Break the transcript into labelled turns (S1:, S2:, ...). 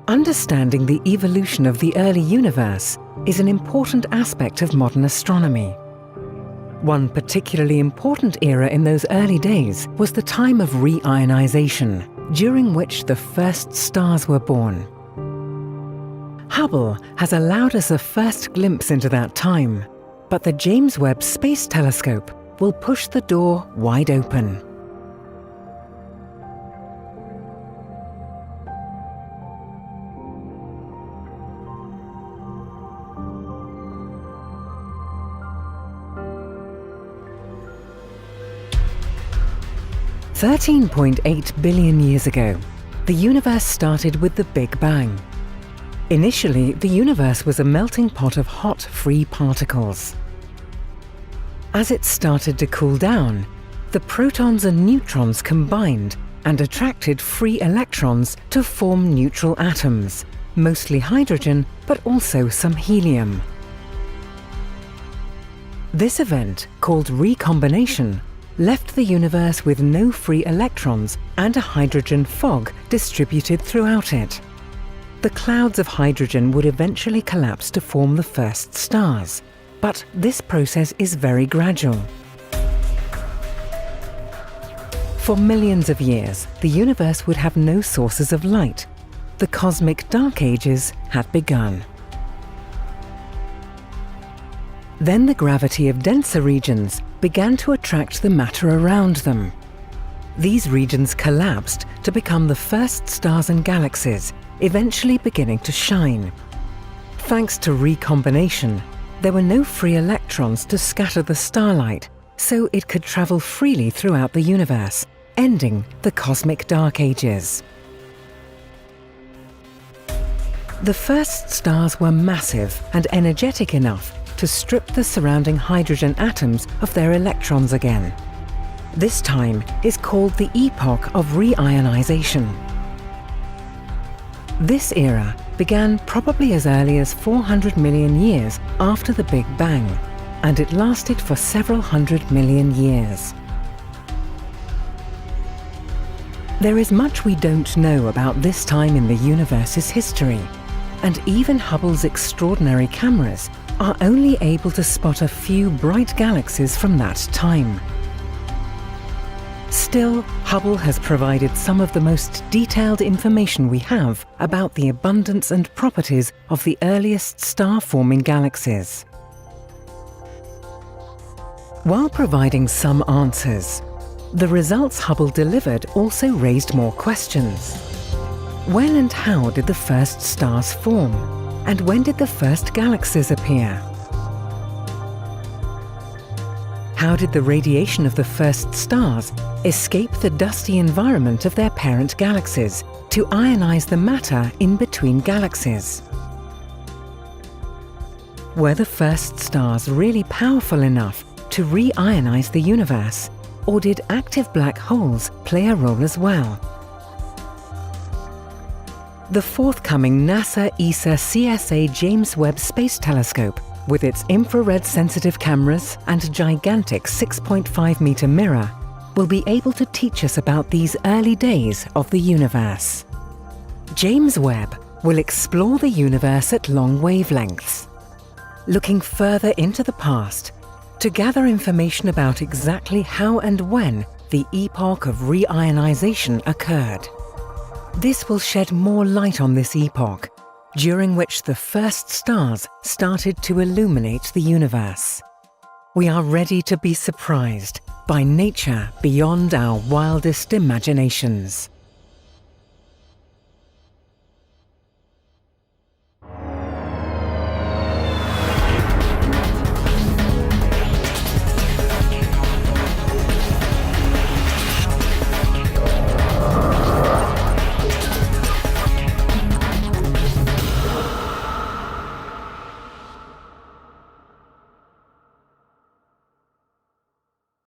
S1: Understanding the evolution of the early universe is an important aspect of modern astronomy. One particularly important era in those early days was the time of reionization, during which the first stars were born. Hubble has allowed us a first glimpse into that time, but the James Webb Space Telescope will push the door wide open. $13.8 billion years ago, the universe started with the Big Bang. Initially, the universe was a melting pot of hot, free particles. As it started to cool down, the protons and neutrons combined and attracted free electrons to form neutral atoms, mostly hydrogen, but also some helium. This event, called recombination, left the universe with no free electrons and a hydrogen fog distributed throughout it. The clouds of hydrogen would eventually collapse to form the first stars, but this process is very gradual. For millions of years, the universe would have no sources of light. The cosmic dark ages had begun. Then the gravity of denser regions began to attract the matter around them. These regions collapsed to become the first stars and galaxies, eventually beginning to shine. Thanks to recombination, there were no free electrons to scatter the starlight, so it could travel freely throughout the universe, ending the cosmic dark ages. The first stars were massive and energetic enough to strip the surrounding hydrogen atoms of their electrons again. This time is called the epoch of reionization. This era began probably as early as 400 million years after the Big Bang, and it lasted for several hundred million years. There is much we don't know about this time in the universe's history, and even Hubble's extraordinary cameras are only able to spot a few bright galaxies from that time. Still, Hubble has provided some of the most detailed information we have about the abundance and properties of the earliest star-forming galaxies. While providing some answers, the results Hubble delivered also raised more questions. When and how did the first stars form? And when did the first galaxies appear? How did the radiation of the first stars escape the dusty environment of their parent galaxies to ionize the matter in between galaxies? Were the first stars really powerful enough to re-ionize the universe, or did active black holes play a role as well? The forthcoming NASA ESA CSA James Webb Space Telescope, with its infrared-sensitive cameras and gigantic 6.5-meter mirror, will be able to teach us about these early days of the universe. James Webb will explore the universe at long wavelengths, looking further into the past to gather information about exactly how and when the epoch of reionization occurred. This will shed more light on this epoch, during which the first stars started to illuminate the universe. We are ready to be surprised by nature beyond our wildest imaginations.